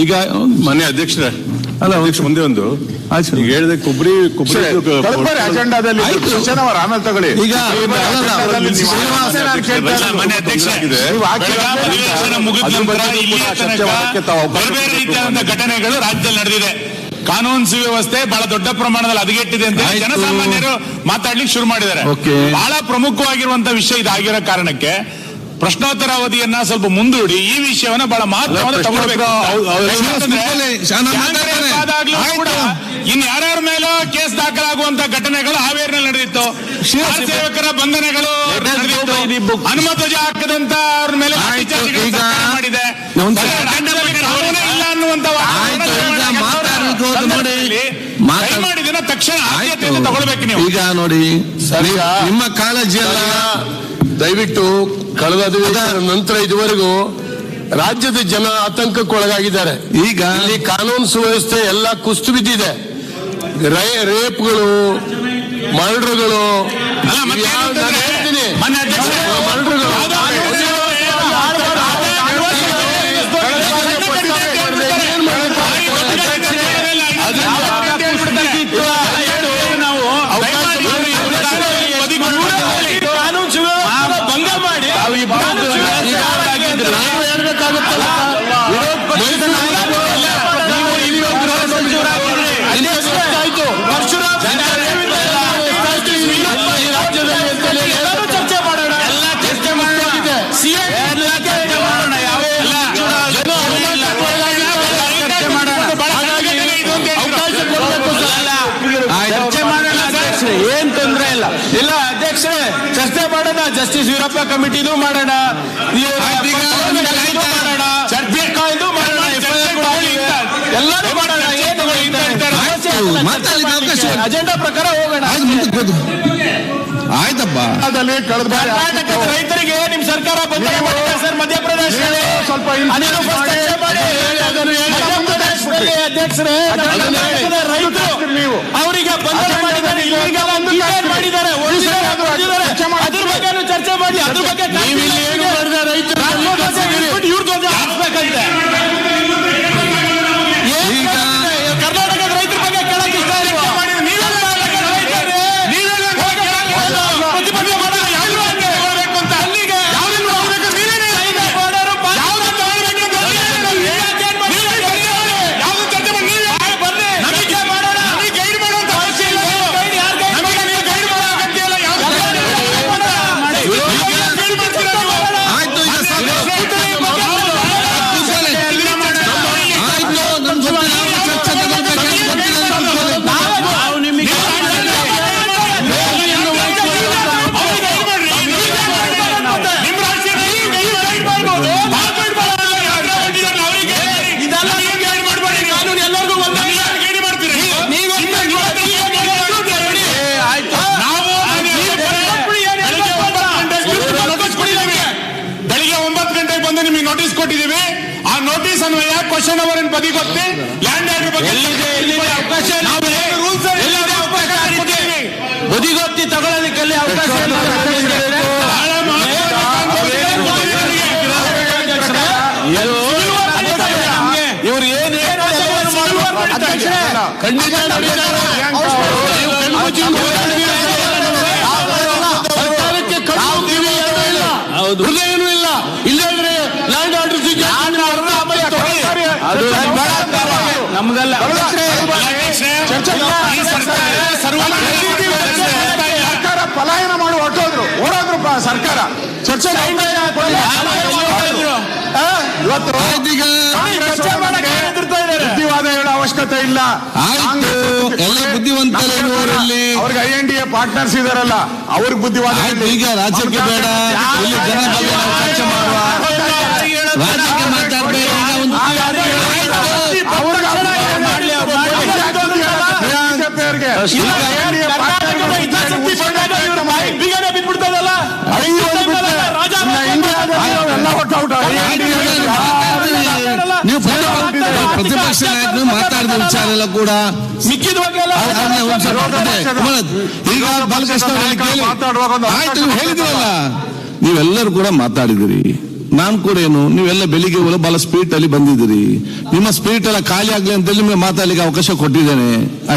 ಈಗ ಮನೆ ಅಧ್ಯಕ್ಷರೇ ಅಲ್ಲ ಅಧ್ಯಕ್ಷ ಮುಂದೆ ಒಂದು ಈಗ ಹೇಳಿದೆ ಕೊಬ್ಬರಿ ಅಜೆಂಡಾದಲ್ಲಿ ಆಮೇಲೆ ತಗೊಳ್ಳಿ. ಈಗ ಮನೆ ಅಧ್ಯಕ್ಷರಾಗಿದೆ ಬೇರೆ ರೀತಿಯಾದಂತಹ ಘಟನೆಗಳು ರಾಜ್ಯದಲ್ಲಿ ನಡೆದಿದೆ. ಕಾನೂನು ಸುವ್ಯವಸ್ಥೆ ಬಹಳ ದೊಡ್ಡ ಪ್ರಮಾಣದಲ್ಲಿ ಹದಗೆಟ್ಟಿದೆ ಅಂತ ಜನಸಾಮಾನ್ಯರು ಮಾತಾಡ್ಲಿಕ್ಕೆ ಶುರು ಮಾಡಿದ್ದಾರೆ. ಬಹಳ ಪ್ರಮುಖವಾಗಿರುವಂತಹ ವಿಷಯ ಇದಾಗಿರೋ ಕಾರಣಕ್ಕೆ ಪ್ರಶ್ನೋತ್ತರ ಅವಧಿಯನ್ನ ಸ್ವಲ್ಪ ಮುಂದೂಡಿ ಈ ವಿಷಯವನ್ನ ಬಹಳ ಮಹತ್ವದ ತಗೊಳ್ಬೇಕು. ಇನ್ ಯಾರ್ಯಾರ ಮೇಲೂ ಕೇಸ್ ದಾಖಲಾಗುವಂತ ಘಟನೆಗಳು ಹಾವೇರಿನಲ್ಲಿ ನಡೆದಿತ್ತು. ಸೇವಕರ ಬಂಧನಗಳು ನಡೆದಿತ್ತು. ಹನುಮಧ್ವಜ ಹಾಕದಂತ ಅವ್ರ ಮೇಲೆ ಮಾಡಿದೆ. ಇಲ್ಲ ಅನ್ನುವಂತ ಮಾಡಿದ ತಕ್ಷಣ ಆದ್ಯತೆಯನ್ನು ತಗೊಳ್ಬೇಕು ನೀವು. ಈಗ ನೋಡಿ ನಿಮ್ಮ ಕಾಳಜಿ ಅಲ್ಲ, ದಯವಿಟ್ಟು ಕಳೆದ ಅಧಿವೇಶನದ ನಂತರ ಇದುವರೆಗೂ ರಾಜ್ಯದ ಜನ ಆತಂಕಕ್ಕೊಳಗಾಗಿದ್ದಾರೆ. ಈಗ ಇಲ್ಲಿ ಕಾನೂನು ಸುವ್ಯವಸ್ಥೆ ಎಲ್ಲ ಕುಸಿದು ಬಿದ್ದಿದೆ. ರೇಪ್ಗಳು, ಮರ್ಡರ್ಗಳು, ಏನ್ ತೊಂದ್ರೆ ಇಲ್ಲ. ಇಲ್ಲ ಅಧ್ಯಕ್ಷರೇ, ಚರ್ಚೆ ಮಾಡೋಣ. ಜಸ್ಟಿಸ್ ವೀರಪ್ಪ ಕಮಿಟಿನೂ ಮಾಡೋಣ, ಎಲ್ಲರೂ ಮಾಡೋಣ. ಅಜೆಂಡಾ ಪ್ರಕಾರ ಹೋಗೋಣ. ಆಯ್ತಪ್ಪ. ಕರ್ನಾಟಕದ ರೈತರಿಗೆ ನಿಮ್ ಸರ್ಕಾರ ಬಂಧನ ಮಾಡಿದೆ ಸರ್. ಮಧ್ಯಪ್ರದೇಶದಲ್ಲಿ ಸ್ವಲ್ಪ ಅಧ್ಯಕ್ಷರೇ, ರೈತರು ಅವರಿಗೆ ಬಂಧನ ಮಾಡಿದ್ದಾರೆ, ಮಾಡಿದ್ದಾರೆ. ಅದ್ರ ಬಗ್ಗೆ ಚರ್ಚೆ ಮಾಡಿ, ಅದ್ರ ಬಗ್ಗೆ ಇವ್ರ ಧ್ವಜ ಹಾಕ್ಬೇಕಂತೆ. ಕರ್ನಾಟಕದ ರೈತರ ಬಗ್ಗೆ ಕೇಳಕ್ ಇಷ್ಟ ಇಲ್ಲ. ನೋಟಿಸ್ ಕೊಟ್ಟಿದ್ದೀವಿ. ಆ ನೋಟಿಸ್ ಅನ್ವಯ ಕ್ವಶನ್ ಅವರ್ ಬದಿಗೊತ್ತಿ ಲ್ಯಾಂಡ್ ಆರ್ಡರ್ ಬಗ್ಗೆ ಅವಕಾಶ ಬದಿಗೊತ್ತಿ ತಗೊಳ್ಳೋದಕ್ಕೆ ಅವಕಾಶ ಇವ್ರು ಏನ್ ಖಂಡಿತ ಹೃದಯನೂ ಇಲ್ಲ. ಇಲ್ಲಂದ್ರೆ ಲ್ಯಾಂಡ್ ಆರ್ಡರ್ ನಮ್ಗಲ್ಲ. ಸರ್ಕಾರ ಪಲಾಯನ ಮಾಡಿ ಹೊರಟೋದ್ರು, ಸರ್ಕಾರ ಚರ್ಚೆ ಬುದ್ಧಿವಾದ ಹೇಳೋ ಅವಶ್ಯಕತೆ ಇಲ್ಲ. ಎಲ್ಲ ಬುದ್ಧಿವಂತರಲ್ಲಿ ಅವ್ರಿಗೆ INDA ಪಾರ್ಟ್ನರ್ಸ್ ಇದಾರಲ್ಲ, ಅವ್ರಿಗೆ ಬುದ್ಧಿವಾದ. ಈಗ ರಾಜ್ಯಕ್ಕೆ ಬೇಡ, ಜನ ಚರ್ಚೆ ಮಾಡುವ, ರಾಜ್ಯಕ್ಕೆ ಮಾತಾಡ್ಬೇಡ. ನೀವು ಪ್ರತಿಪಕ್ಷ ನಾಯಕರು ಮಾತಾಡಿದ ವಿಚಾರ ಎಲ್ಲ ಕೂಡ ಮಿಕ್ಕಿದ ಈಗ ಬಾಲಕೃಷ್ಣ ಆಯ್ತು, ನೀವು ಹೇಳಿದ್ರಲ್ಲ, ನೀವೆಲ್ಲರೂ ಕೂಡ ಮಾತಾಡಿದಿರಿ. ನಾನು ಕೂಡ ಏನು, ನೀವೆಲ್ಲ ಬೆಳಿಗ್ಗೆ ಬಹಳ ಸ್ಪೀಡ್ ಅಲ್ಲಿ ಬಂದಿದ್ದೀರಿ, ನಿಮ್ಮ ಸ್ಪೀಡ್ ಎಲ್ಲ ಖಾಲಿ ಆಗ್ಲಿ ಅಂತ ಹೇಳಿ ನಿಮಗೆ ಮಾತಾಡ್ಲಿಕ್ಕೆ ಅವಕಾಶ ಕೊಟ್ಟಿದ್ದೇನೆ.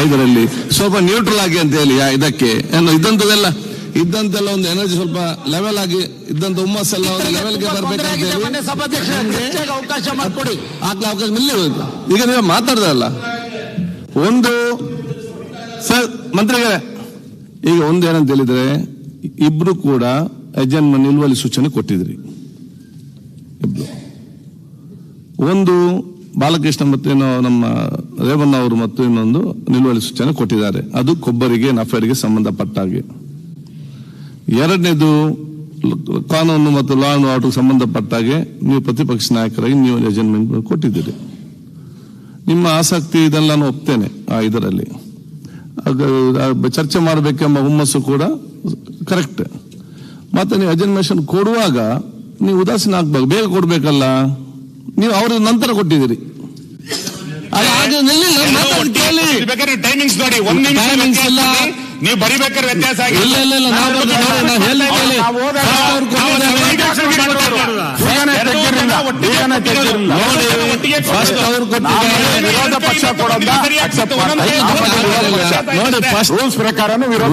ಇದರಲ್ಲಿ ಸ್ವಲ್ಪ ನ್ಯೂಟ್ರಲ್ ಆಗಿ ಅಂತ ಹೇಳಿ ಇದಕ್ಕೆ ಇದ್ದಂತೆಲ್ಲ ಒಂದು ಎನರ್ಜಿ ಸ್ವಲ್ಪ ಲೆವೆಲ್ ಆಗಿ ಇದ್ದಂತ ಹುಮ್ಮಸ್ಸೆಲ್ಲ ಒಂದು ಲೆವೆಲ್ಗೆ ಬರ್ಬೇಕಂತ ಹೇಳಿ ಅವಕಾಶ ಮಾಡಿಕೊಡಿ. ಆಗ್ಲೇ ಅವಕಾಶ ಮಿಲ್ಲಿ ಹೋಯ್ತು. ಈಗ ನೀವು ಮಾತಾಡ್ದಲ್ಲ ಒಂದು ಸರ್ ಮಂತ್ರಿಗಳೇ, ಈಗ ಒಂದೇನಂತ ಹೇಳಿದ್ರೆ ಇಬ್ರು ಕೂಡ ಯಜಮಾನ ನಿಲುವಳಿ ಸೂಚನೆ ಕೊಟ್ಟಿದ್ರಿ. ಇಬ್ರು, ಒಂದು ಬಾಲಕೃಷ್ಣ ಮತ್ತು ನಮ್ಮ ರೇವಣ್ಣ ಅವರು ಮತ್ತು ಇನ್ನೊಂದು ನಿಲುವಳಿ ಸೂಚನೆ ಕೊಟ್ಟಿದ್ದಾರೆ. ಅದು ಕೊಬ್ಬರಿಗೆ ನಫೇಡ್ಗೆ ಸಂಬಂಧಪಟ್ಟ ಹಾಗೆ. ಎರಡನೇದು ಕಾನೂನು ಮತ್ತು ಲಾ ಅಂಡ್ ಆರ್ಡರ್ ಸಂಬಂಧಪಟ್ಟ ಹಾಗೆ ನೀವು ಪ್ರತಿಪಕ್ಷ ನಾಯಕರಾಗಿ ನೀವು ಯಜಮಾನ್ ಕೊಟ್ಟಿದ್ದೀರಿ. ನಿಮ್ಮ ಆಸಕ್ತಿ ಇದೆಲ್ಲ ನಾನು ಒಪ್ತೇನೆ. ಇದರಲ್ಲಿ ಚರ್ಚೆ ಮಾಡಬೇಕೆಂಬ ಹುಮ್ಮಸ್ಸು ಕೂಡ ಕರೆಕ್ಟ್. ಮತ್ತೆ ನೀವು ಅಜೆನ್ಮೇಷನ್ ಕೊಡುವಾಗ ನೀವು ಉದಾಸೀನ ಆಗ್ಬೇಕು, ಬೇಗ ಕೊಡ್ಬೇಕಲ್ಲ. ನೀವು ಅವ್ರ ನಂತರ ಕೊಟ್ಟಿದ್ದೀರಿ. ಟೈಮಿಂಗ್ಸ್ ನೋಡಿ, ನೀವು ಬರಿಬೇಕಾದ್ರೆ ವ್ಯತ್ಯಾಸ ಇಲ್ಲ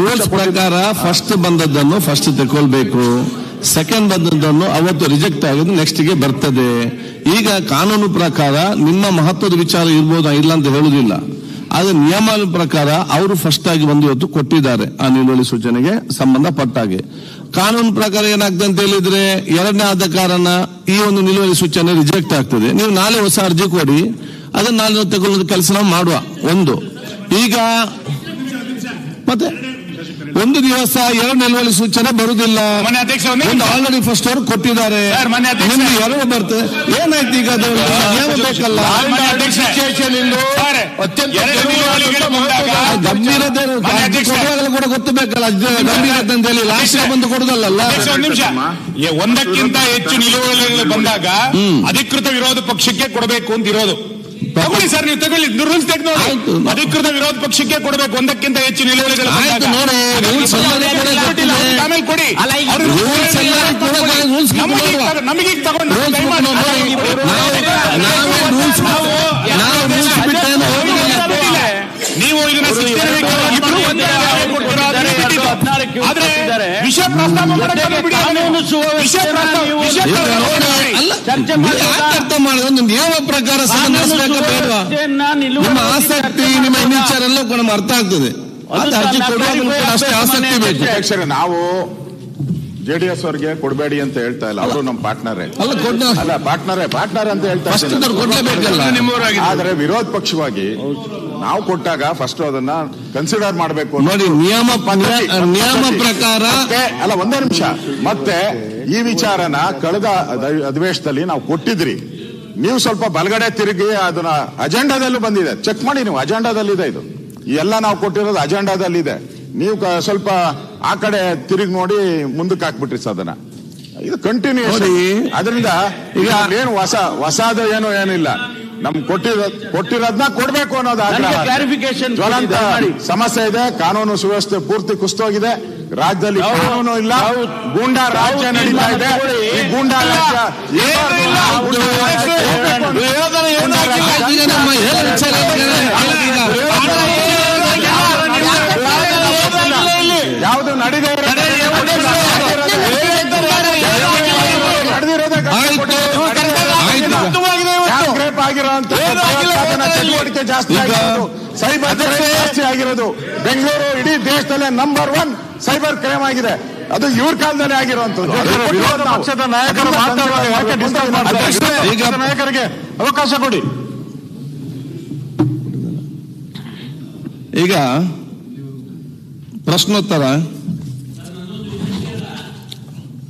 ರೂಲ್ಸ್ ಪ್ರಕಾರ ಫಸ್ಟ್ ಬಂದದ್ದನ್ನು ಫಸ್ಟ್ ತಗೊಳ್ಬೇಕು, ಸೆಕೆಂಡ್ ಬಂದದ್ದನ್ನು ಅವತ್ತು ರಿಜೆಕ್ಟ್ ಆಗೋದು ನೆಕ್ಸ್ಟ್ ಗೆ ಬರ್ತದೆ. ಈಗ ಕಾನೂನು ಪ್ರಕಾರ ನಿಮ್ಮ ಮಹತ್ವದ ವಿಚಾರ ಇರ್ಬೋದಾ ಇಲ್ಲ ಅಂತ ಹೇಳುದಿಲ್ಲ. ಆದ್ರೆ ನಿಯಮ ಪ್ರಕಾರ ಅವರು ಫಸ್ಟ್ ಆಗಿ ಒಂದು ಇವತ್ತು ಕೊಟ್ಟಿದ್ದಾರೆ ಆ ನಿಲುವಳಿ ಸೂಚನೆಗೆ ಸಂಬಂಧಪಟ್ಟಾಗೆ. ಕಾನೂನು ಪ್ರಕಾರ ಏನಾಗ್ತದೆ ಅಂತ ಹೇಳಿದ್ರೆ ಎರಡನೇ ಆದ ಕಾರಣ ಈ ಒಂದು ನಿಲುವಳಿ ಸೂಚನೆ ರಿಜೆಕ್ಟ್ ಆಗ್ತದೆ. ನೀವು ನಾಳೆ ಹೊಸ ಅರ್ಜಿ ಕೊಡಿ, ಅದನ್ನ ನಾಳೆ ತಗೊಳ್ಳೋದು ಕೆಲಸ ನಾವು ಮಾಡುವ. ಒಂದು ಈಗ ಮತ್ತೆ ಒಂದು ದಿವಸ ಎರಡು ನಿಲುವಳಿ ಸೂಚನೆ ಬರುವುದಿಲ್ಲ. ಒಂದು ಆಲ್ರೆಡಿ ಫಸ್ಟ್ ಅವರು ಕೊಟ್ಟಿದ್ದಾರೆ, ನಿಮ್ಗೆ ಎರಡು ಬರ್ತದೆ. ಏನಾಯ್ತು ಈಗ ಅದು ನಿಯಮ ಬೇಕಲ್ಲ. ಗಂಭೀರತೆ ಕೂಡ ಗೊತ್ತಬೇಕಲ್ಲ, ಗಂಭೀರತೆ ಅಂತ ಹೇಳಿ ಲಾಸ್ಟ್ ಬಂದು ಕೊಡುದಲ್ಲ. ಒಂದಕ್ಕಿಂತ ಹೆಚ್ಚು ನಿಲುವಳಿಗಳು ಬಂದಾಗ ಅಧಿಕೃತ ವಿರೋಧ ಪಕ್ಷಕ್ಕೆ ಕೊಡಬೇಕು ಅಂತ ಇರೋದು. ತಗೊಳ್ಳಿ ಸರ್, ನೀವು ತಗೊಳ್ಳಿ, ರೂಲ್ಸ್ ತೆಗೆದು ಅಧಿಕೃತ ವಿರೋಧ ಪಕ್ಷಕ್ಕೆ ಕೊಡಬೇಕು ಒಂದಕ್ಕಿಂತ ಹೆಚ್ಚು ನಿಲುವಳಿಗಳು. ಆಮೇಲೆ ಕೊಡಿ, ನಮಗೆ ತಗೊಂಡು ನೀವು ಇದನ್ನ ವಿಷಯ ಪ್ರಸ್ತಾಪ ಅರ್ಥ ಮಾಡೋದು ಒಂದು ನಿಯಮ ಪ್ರಕಾರ ನಿಮ್ಮ ಆಸಕ್ತಿ, ನಿಮ್ಮ ವಿಚಾರ ಎಲ್ಲ ನಮ್ಗೆ ಅರ್ಥ ಆಗ್ತದೆ. ಅಷ್ಟೇ ಆಸಕ್ತಿ ಬೇಕು. ನಾವು ಜೆಡಿಎಸ್ ಅವರಿಗೆ ಕೊಡಬೇಡಿ ಅಂತ ಹೇಳ್ತಾ ಇಲ್ಲ, ಅವರು ನಮ್ಮ ಪಾರ್ಟ್ನರೇ ಅಲ್ಲ, ಪಾರ್ಟ್ನರ್ ಅಂತ ಹೇಳ್ತಾ ಇದ್ದಾರೆ. ಆದ್ರೆ ವಿರೋಧ ಪಕ್ಷವಾಗಿ ನಾವು ಕೊಟ್ಟಾಗ ಫಸ್ಟ್ ಅದನ್ನ ಕನ್ಸಿಡರ್ ಮಾಡಬೇಕು ನೋಡಿ. ನಿಯಮ ಪ್ರಕಾರ ಅಲ್ಲ, ಒಂದೇ ನಿಮಿಷ. ಮತ್ತೆ ಈ ವಿಚಾರನ ಕಳೆದ ಅಧಿವೇಶನದಲ್ಲಿ ನಾವು ಕೊಟ್ಟಿದ್ರಿ. ನೀವು ಸ್ವಲ್ಪ ಬಲಗಡೆ ತಿರುಗಿ ಅದನ್ನ ಅಜೆಂಡಾದಲ್ಲೂ ಬಂದಿದೆ, ಚೆಕ್ ಮಾಡಿ ನೀವು, ಅಜೆಂಡಾದಲ್ಲಿದೆ ಇದು. ಎಲ್ಲ ನಾವು ಕೊಟ್ಟಿರೋದು ಅಜೆಂಡಾದಲ್ಲಿದೆ. ನೀವು ಸ್ವಲ್ಪ ಆ ಕಡೆ ತಿರುಗಿ ನೋಡಿ ಮುಂದಕ್ಕೆ ಹಾಕ್ಬಿಟ್ರಿ ಸದನ. ಇದು ಕಂಟಿನ್ಯೂಸ್. ಅದರಿಂದ ಈಗ ಏನು ಹೊಸದ ಏನಿಲ್ಲ. ನಮ್ ಕೊಟ್ಟಿರೋದನ್ನ ಕೊಡ್ಬೇಕು ಅನ್ನೋದು ಕ್ಲಾರಿಫಿಕೇಶನ್. ಜ್ವಲಂತ ಸಮಸ್ಯೆ ಇದೆ, ಕಾನೂನು ಸುವ್ಯವಸ್ಥೆ ಪೂರ್ತಿ ಕುಸಿತೋಗಿದೆ. ರಾಜ್ಯದಲ್ಲಿ ಕಾನೂನು ಇಲ್ಲ, ಗೂಂಡಾ ರಾಜ್ಯ ನಡೀತಾ ಇದೆ. ಈ ಗೂಂಡಾ ರಾಜ್ಯ ಯಾವುದು ನಡೆದಿರೋದೇ ಆಗಿರೋಂತ ಚಟುವಟಿಕೆ ಜಾಸ್ತಿ ಆಗಿರೋದು, ಸೈಬರ್ ಜಾಸ್ತಿ ಆಗಿರೋದು. ಬೆಂಗಳೂರು ಇಡೀ ದೇಶದಲ್ಲೇ ನಂಬರ್ 1 ಸೈಬರ್ ಕ್ರೈಮ್ ಆಗಿದೆ. ಅದು ಇವ್ರ ಕಾಲದಲ್ಲೇ ಆಗಿರುವಂತದ್ದು. ವಿರೋಧ ಪಕ್ಷದ ನಾಯಕರು ನಾಯಕರಿಗೆ ಅವಕಾಶ ಕೊಡಿ. ಈಗ ಪ್ರಶ್ನೋತ್ತರ